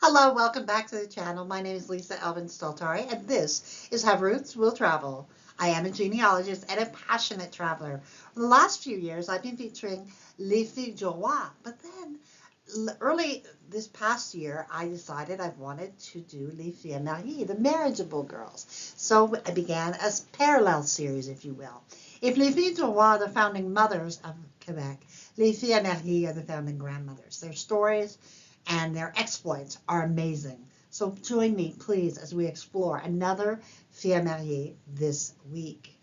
Hello, welcome back to the channel. My name is Lisa Elvin Staltari, and this is How Roots Will Travel. I am a genealogist and a passionate traveler. For the last few years, I've been featuring Les Filles du Roi, but then early this past year, I decided I wanted to do Les Filles Mariées, the marriageable girls. So I began a parallel series, if you will. If Les Filles du Roi are the founding mothers of Quebec, Les Filles Mariées are the founding grandmothers. Their stories and their exploits are amazing. So join me, please, as we explore another Fille Mariée this week.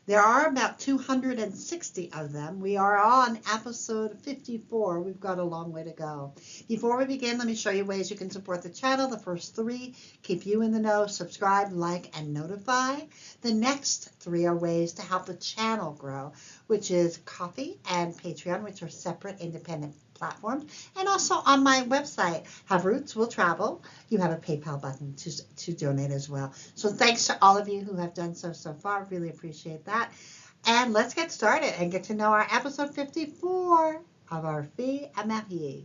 There are about 260 of them. We are on episode 54. We've got a long way to go. Before we begin, let me show you ways you can support the channel. The first three, keep you in the know, subscribe, like, and notify. The next three are ways to help the channel grow, which is Ko-fi and Patreon, which are separate independent platforms. And also on my website, Have Roots Will Travel, you have a PayPal button to donate as well. So thanks to all of you who have done so far. Really appreciate that. And let's get started and get to know our episode 54 of our Fille Mariée.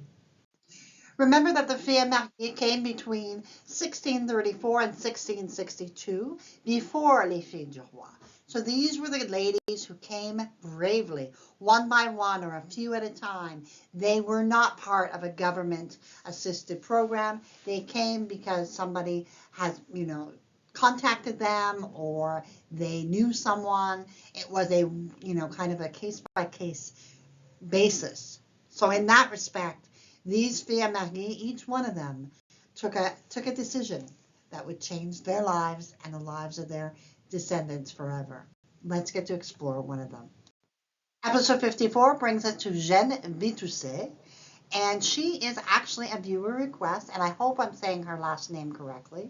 Remember that the Fille Mariée came between 1634 and 1662, before Les Filles du Roi. So these were the ladies who came bravely, one by one or a few at a time. They were not part of a government-assisted program. They came because somebody has, contacted them or they knew someone. It was a, kind of a case-by-case basis. So in that respect, these Filles Mariées, each one of them, took a decision that would change their lives and the lives of their descendants forever. Let's get to explore one of them. Episode 54 brings us to Jeanne Bitouset, and she is actually a viewer request, and I hope I'm saying her last name correctly.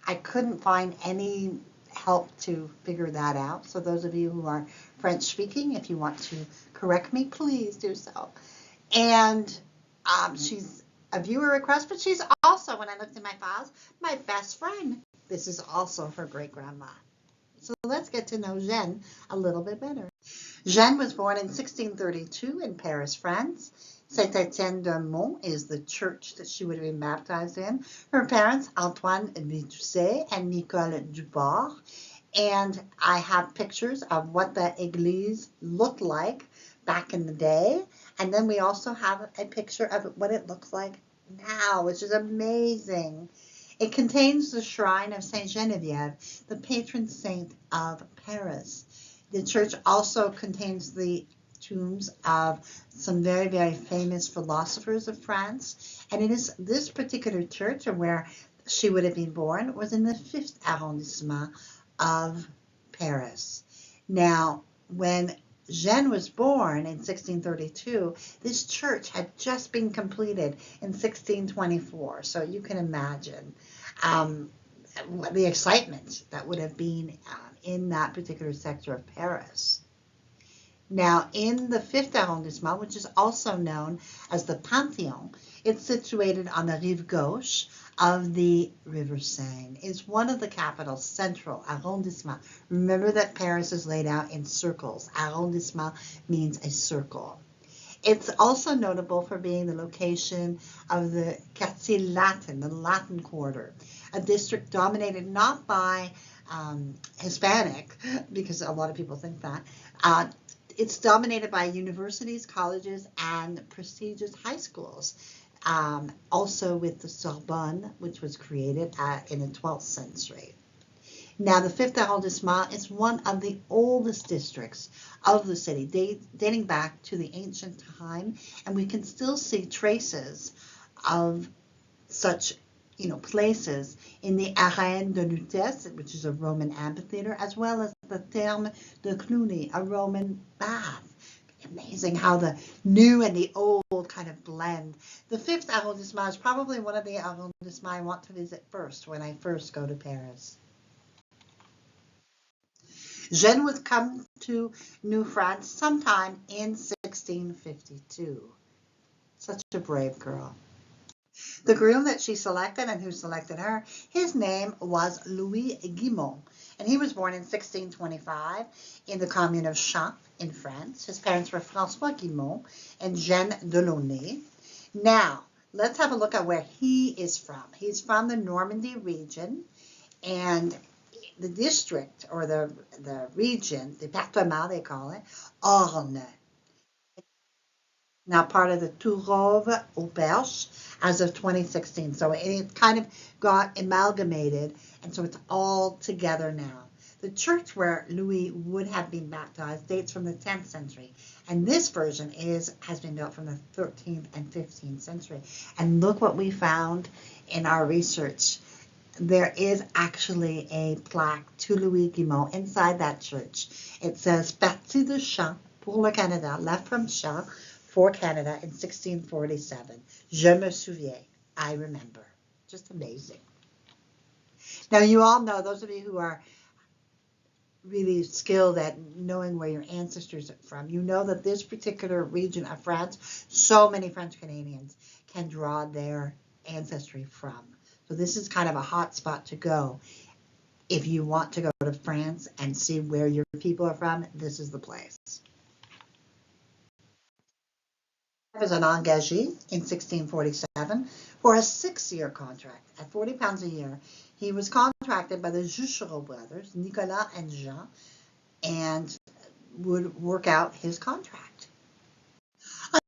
I couldn't find any help to figure that out, so those of you who are French speaking, if you want to correct me, please do so. And she's a viewer request, but she's also, when I looked in my files, my best friend. This is also her great-grandma. So let's get to know Jeanne a little bit better. Jeanne was born in 1632 in Paris, France. Saint-Étienne-de-Mont is the church that she would have been baptized in. Her parents, Antoine Bitouset and Nicole Duport. And I have pictures of what the église looked like back in the day. And then we also have a picture of what it looks like now, which is amazing. It contains the shrine of Saint Geneviève, the patron saint of Paris. The church also contains the tombs of some very, very famous philosophers of France. And it is this particular church, where she would have been born, was in the 5th arrondissement of Paris. Now, when Jeanne was born in 1632, this church had just been completed in 1624. So you can imagine the excitement that would have been in that particular sector of Paris. Now, in the 5th arrondissement, which is also known as the Panthéon, it's situated on the rive gauche of the River Seine. It's one of the capital's central arrondissements. Remember that Paris is laid out in circles. Arrondissement means a circle. It's also notable for being the location of the Quartier Latin, the Latin Quarter, a district dominated not by Hispanic, because a lot of people think that. It's dominated by universities, colleges, and prestigious high schools. Also with the Sorbonne, which was created in the 12th century. Now, the 5th arrondissement is one of the oldest districts of the city, dating back to the ancient time, and we can still see traces of such places in the Arène de Lutèce, which is a Roman amphitheater, as well as the Therme de Cluny, a Roman bath. Amazing how the new and the old kind of blend. The 5th arrondissement is probably one of the arrondissements I want to visit first when I first go to Paris. Jeanne would come to New France sometime in 1652. Such a brave girl. The groom that she selected and who selected her, his name was Louis Guimont, and he was born in 1625 in the commune of Champs in France. His parents were François Guimont and Jeanne Delaunay. Now, let's have a look at where he is from. He's from the Normandy region, and the district, or the region, the département they call it, Orne, now part of the Tourove au Perche as of 2016. So it kind of got amalgamated, and so it's all together now. The church where Louis would have been baptized dates from the 10th century, and this version has been built from the 13th and 15th century. And look what we found in our research. There is actually a plaque to Louis Guimont inside that church. It says Parti de chant pour le Canada, left from chant for Canada in 1647. Je me souviens. I remember. Just amazing. Now, you all know, those of you who are really skilled at knowing where your ancestors are from, you know that this particular region of France, so many French Canadians can draw their ancestry from. So this is kind of a hot spot to go. If you want to go to France and see where your people are from, this is the place. He was an engagé in 1647 for a 6-year contract at £40 a year. He was contracted by the Juchereau brothers, Nicolas and Jeanne, and would work out his contract.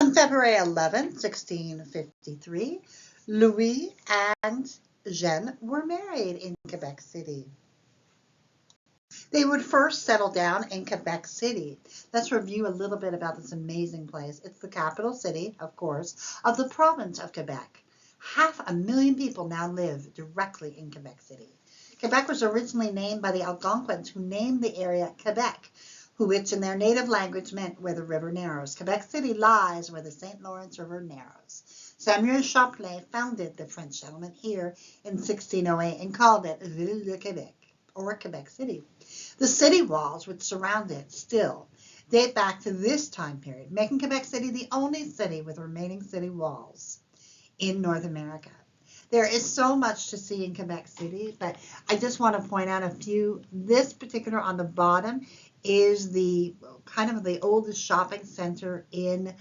On February 11, 1653, Louis and Jeanne were married in Quebec City. They would first settle down in Quebec City. Let's review a little bit about this amazing place. It's the capital city, of course, of the province of Quebec. 500,000 people now live directly in Quebec City. Quebec was originally named by the Algonquins, who named the area Quebec, which in their native language meant where the river narrows. Quebec City lies where the St. Lawrence River narrows. Samuel Champlain founded the French settlement here in 1608 and called it Ville de Québec, or Quebec City. The city walls which surround it still date back to this time period, making Quebec City the only city with remaining city walls in North America. There is so much to see in Quebec City, but I just want to point out a few. This particular on the bottom is the kind of the oldest shopping center in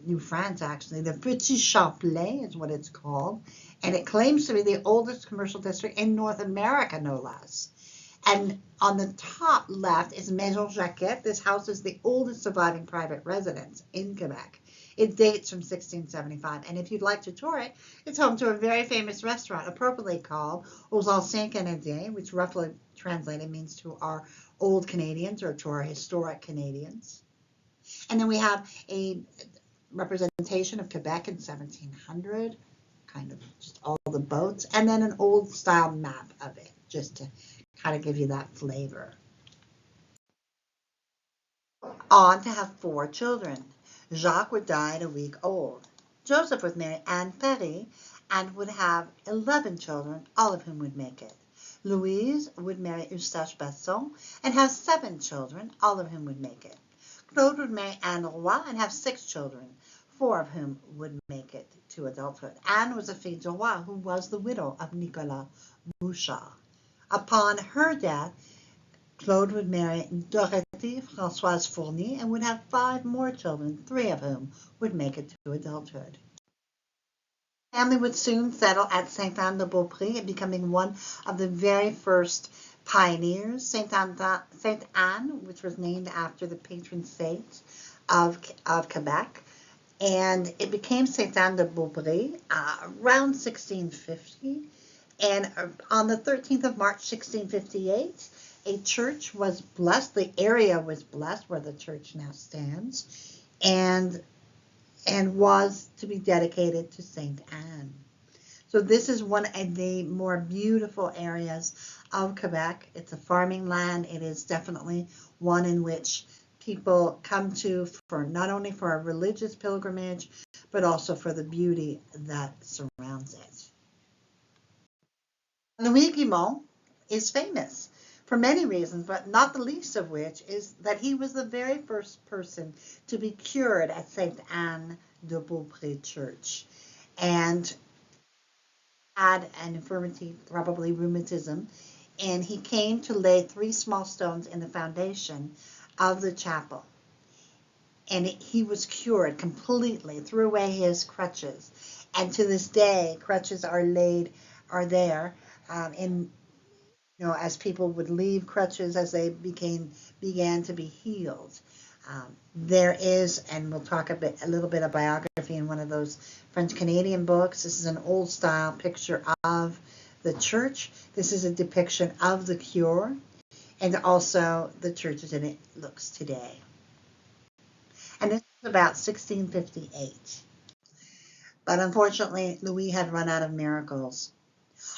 New France, actually. The Petit Champlain is what it's called, and it claims to be the oldest commercial district in North America, no less. And on the top left is Maison Jacquette. This house is the oldest surviving private residence in Quebec. It dates from 1675, and if you'd like to tour it, it's home to a very famous restaurant, appropriately called Aux Anciens Canadiens, which roughly translated means to our old Canadians or to our historic Canadians. And then we have a representation of Quebec in 1700, kind of just all the boats, and then an old style map of it, just to kind of give you that flavor. On to have 4 children. Jacques would die at a week old. Joseph would marry Anne Paris and would have 11 children, all of whom would make it. Louise would marry Eustache Basson and have 7 children, all of whom would make it. Claude would marry Anne Roy and have 6 children, 4 of whom would make it to adulthood. Anne was a fille de roi who was the widow of Nicolas Bouchard. Upon her death, Claude would marry Dorothée Françoise Fournier and would have 5 more children, 3 of whom would make it to adulthood. The family would soon settle at Sainte-Anne-de-Beaupré, becoming one of the very first pioneers. Sainte Anne, which was named after the patron saint of Quebec, and it became Sainte-Anne-de-Beaupré around 1650. And on the 13th of March, 1658, a church was blessed. The area was blessed where the church now stands, and was to be dedicated to Saint Anne. So this is one of the more beautiful areas of Quebec. It's a farming land. It is definitely one in which people come to for not only for a religious pilgrimage, but also for the beauty that surrounds it. Louis Guimont is famous for many reasons, but not the least of which is that he was the very first person to be cured at Sainte Anne de Beaupré Church, and had an infirmity, probably rheumatism, and he came to lay 3 small stones in the foundation of the chapel. and he was cured completely, threw away his crutches. And to this day, crutches are there, in, as people would leave crutches as they began to be healed. There is, and we'll talk a little bit of biography in one of those French Canadian books. This is an old style picture of the church. This is a depiction of the cure, and also the church as it looks today. And this is about 1658. But unfortunately, Louis had run out of miracles.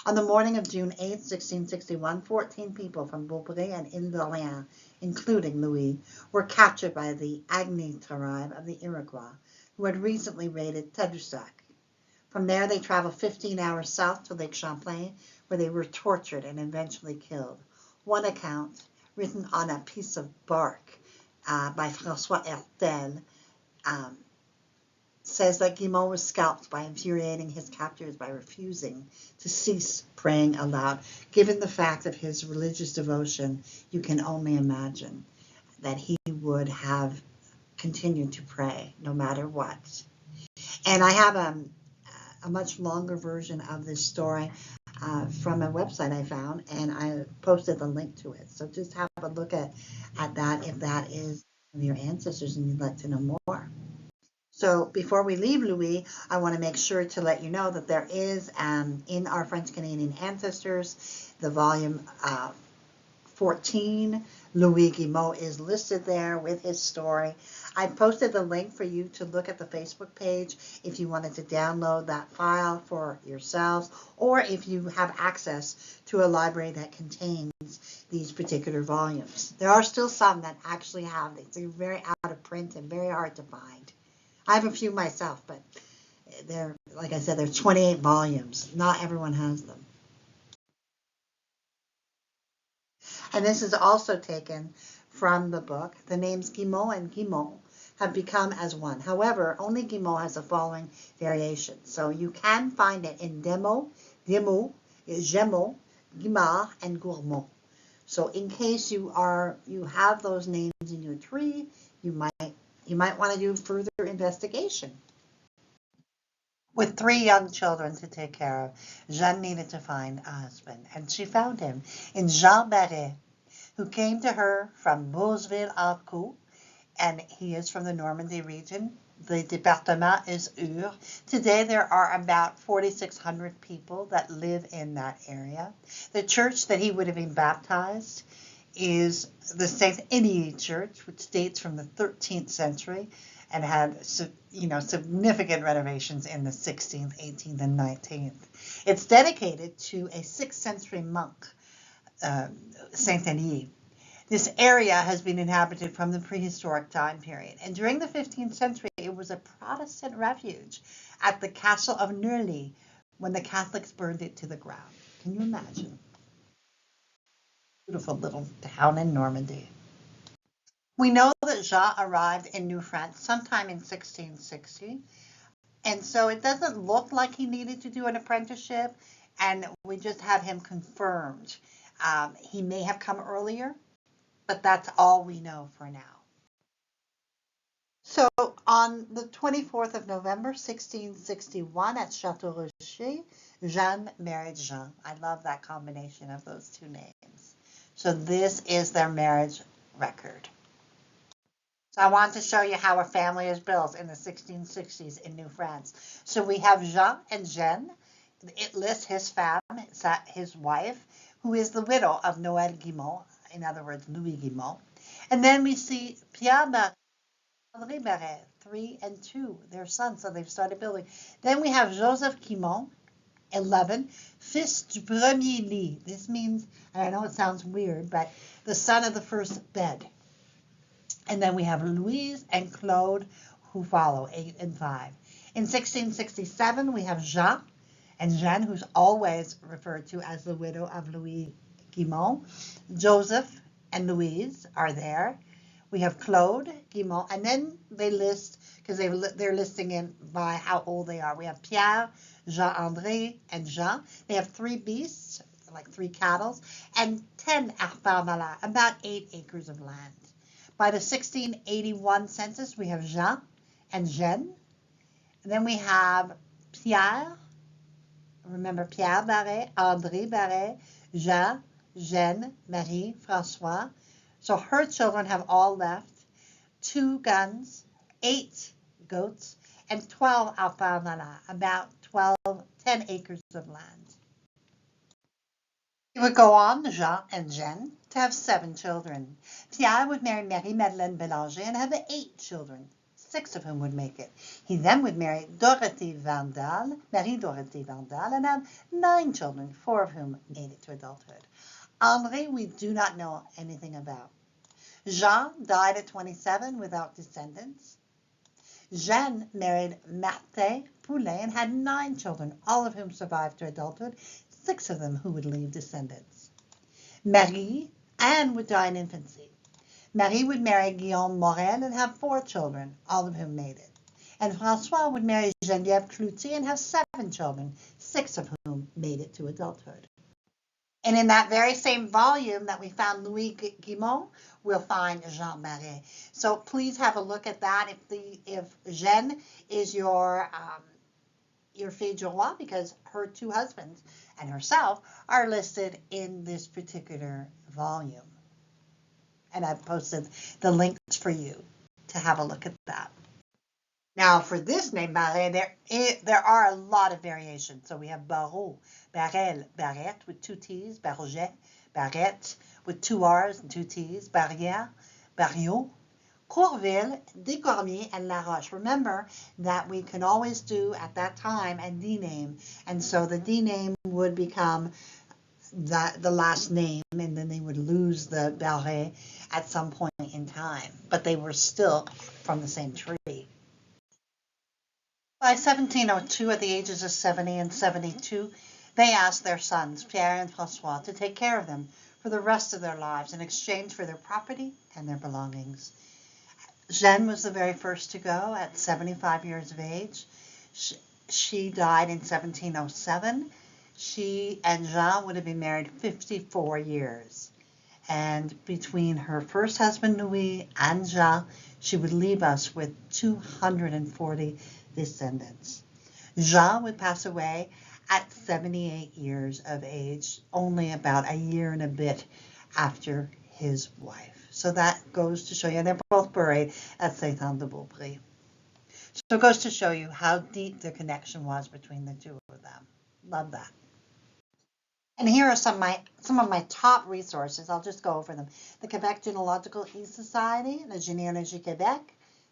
On the morning of June 8, 1661, 14 people from Beaupré and Ile-d'Orléans, including Louis, were captured by the Gagne tribe of the Iroquois, who had recently raided Tadoussac. From there, they traveled 15 hours south to Lake Champlain, where they were tortured and eventually killed. One account, written on a piece of bark by François Hertel, says that Guimont was scalped by infuriating his captors by refusing to cease praying aloud. Given the fact of his religious devotion, you can only imagine that he would have continued to pray no matter what. And I have a much longer version of this story from a website I found, and I posted the link to it. So just have a look at that if that is your ancestors and you'd like to know more. So before we leave Louis, I want to make sure to let you know that there is, in our French Canadian Ancestors, the volume 14, Louis Guimont is listed there with his story. I posted the link for you to look at the Facebook page if you wanted to download that file for yourselves, or if you have access to a library that contains these particular volumes. There are still some that actually have these. They're very out of print and very hard to find. I have a few myself, but they're, like I said, there's 28 volumes. Not everyone has them. And this is also taken from the book. The names Guimont and Guimont have become as one. However, only Guimont has the following variations. So you can find it in Demo, Gemot, Guimard, and Gourmont. So in case you have those names in your tree, you might want to do further investigation. With 3 young children to take care of, Jeanne needed to find a husband, and she found him in Jean Barret, who came to her from Beauceville-en-Caux, and he is from the Normandy region. The département is Ur. Today there are about 4,600 people that live in that area. The church that he would have been baptized is the Saint Enie Church, which dates from the 13th century and had significant renovations in the 16th, 18th, and 19th. It's dedicated to a 6th century monk, Saint Enie. This area has been inhabited from the prehistoric time period, and during the 15th century it was a Protestant refuge at the castle of Neuilly when the Catholics burned it to the ground. Can you imagine? Beautiful little town in Normandy. We know that Jean arrived in New France sometime in 1660, and so it doesn't look like he needed to do an apprenticeship, and we just have him confirmed. He may have come earlier, but that's all we know for now. So on the 24th of November, 1661 at Château Rocher, Jeanne married Jean. I love that combination of those two names. So this is their marriage record. So I want to show you how a family is built in the 1660s in New France. So we have Jean and Jeanne. It lists his femme, his wife, who is the widow of Noël Guimont, in other words, Louis Guimont. And then we see Pierre André Barret, 3 and 2, their sons, so they've started building. Then we have Joseph Guimont, 11, fils du premier lit. This means, and I know it sounds weird, but the son of the first bed. And then we have Louise and Claude, who follow, 8 and 5. In 1667, we have Jean and Jeanne, who's always referred to as the widow of Louis Guimont. Joseph and Louise are there. We have Claude Guimont, and then they list, because they're listing in by how old they are. We have Pierre, Jean-André, and Jean. They have 3 beasts, like 3 cattle, and 10 arpents malades, about 8 acres of land. By the 1681 census, we have Jean and Jeanne. And then we have Pierre, remember Pierre Barret, André Barret, Jean, Jeanne, Marie, François. So her children have all left 2 guns, 8 goats, and 12 alpins, about 10 acres of land. It would go on, Jean and Jeanne, to have 7 children. Pierre would marry Marie-Madeleine Bélanger and have 8 children, 6 of whom would make it. He then would marry Dorothée Vandal, Marie-Dorothée Vandal, and have 9 children, 4 of whom made it to adulthood. André, we do not know anything about. Jean died at 27 without descendants. Jeanne married Martin Poulet and had 9 children, all of whom survived to adulthood, 6 of them who would leave descendants. Anne would die in infancy. Marie would marry Guillaume Morel and have 4 children, all of whom made it. And François would marry Geneviève Cloutier and have 7 children, 6 of whom made it to adulthood. And in that very same volume that we found Louis Guimont, we'll find Jean Marais. So please have a look at that if Jeanne is your fille du roi, because her 2 husbands and herself are listed in this particular volume. And I've posted the links for you to have a look at that. Now, for this name, Marais, there are a lot of variations. So we have Barreau, Barrel, Barrette with 2 T's, Barget, Barrette with 2 R's and 2 T's, Barrière, Barriot, Courville, Descormiers, and Laroche. Remember that we can always do at that time a D name, and so the D name would become the last name, and then they would lose the Barret at some point in time, but they were still from the same tree. By 1702, at the ages of 70 and 72, they asked their sons, Pierre and François, to take care of them for the rest of their lives in exchange for their property and their belongings. Jeanne was the very first to go at 75 years of age. She died in 1707. She and Jean would have been married 54 years. And between her first husband, Louis, and Jean, she would leave us with 240 descendants. Jean would pass away at 78 years of age, only about a year and a bit after his wife. So that goes to show you, and they're both buried at Saint-Anne-de-Beaupré. So it goes to show you how deep the connection was between the 2 of them. Love that. And here are some of my top resources. I'll just go over them. The Quebec Genealogical E-Society, the Généalogie Québec,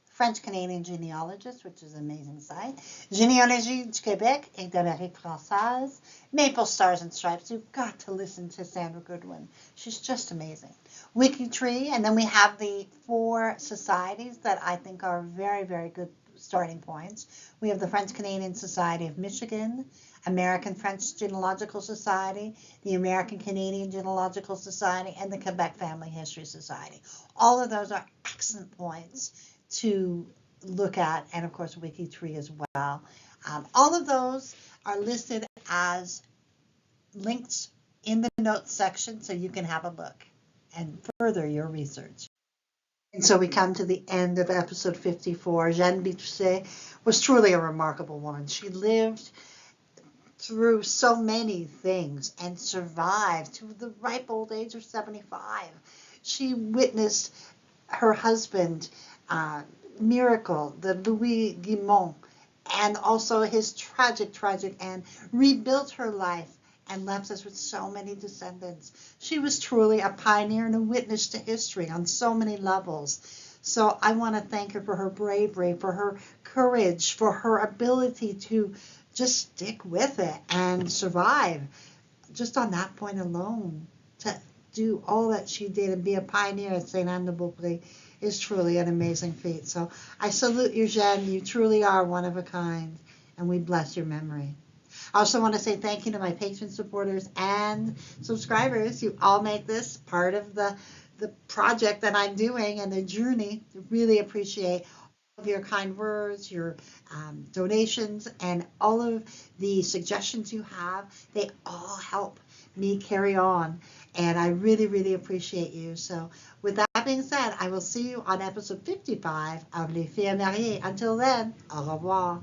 French-Canadian Genealogist, which is an amazing site, Généalogie du Québec et de l'Amérique française, Maple Stars and Stripes. You've got to listen to Sandra Goodwin. She's just amazing. WikiTree, and then we have the 4 societies that I think are very, very good starting points. We have the French-Canadian Society of Michigan, American French Genealogical Society, the American Canadian Genealogical Society, and the Quebec Family History Society. All of those are excellent points to look at, and of course WikiTree as well. All of those are listed as links in the notes section, so you can have a look and further your research. And so we come to the end of episode 54. Jeanne Bitouset was truly a remarkable woman. She lived through so many things and survived to the ripe old age of 75. She witnessed her husband miracle, the Louis Guimont, and also his tragic end, rebuilt her life and left us with so many descendants. She was truly a pioneer and a witness to history on so many levels. So I want to thank her for her bravery, for her courage, for her ability to just stick with it and survive. Just on that point alone, to do all that she did and be a pioneer at Saint-Anne-de-Beaupré is truly an amazing feat. So I salute you, Jeanne. You truly are one of a kind, and we bless your memory. I also want to say thank you to my patron supporters and subscribers. You all make this part of the project that I'm doing and the journey. Really appreciate of your kind words, your donations, and all of the suggestions you have. They all help me carry on. And I really, really appreciate you. So, with that being said, I will see you on episode 55 of Les Filles Mariées. Until then, au revoir.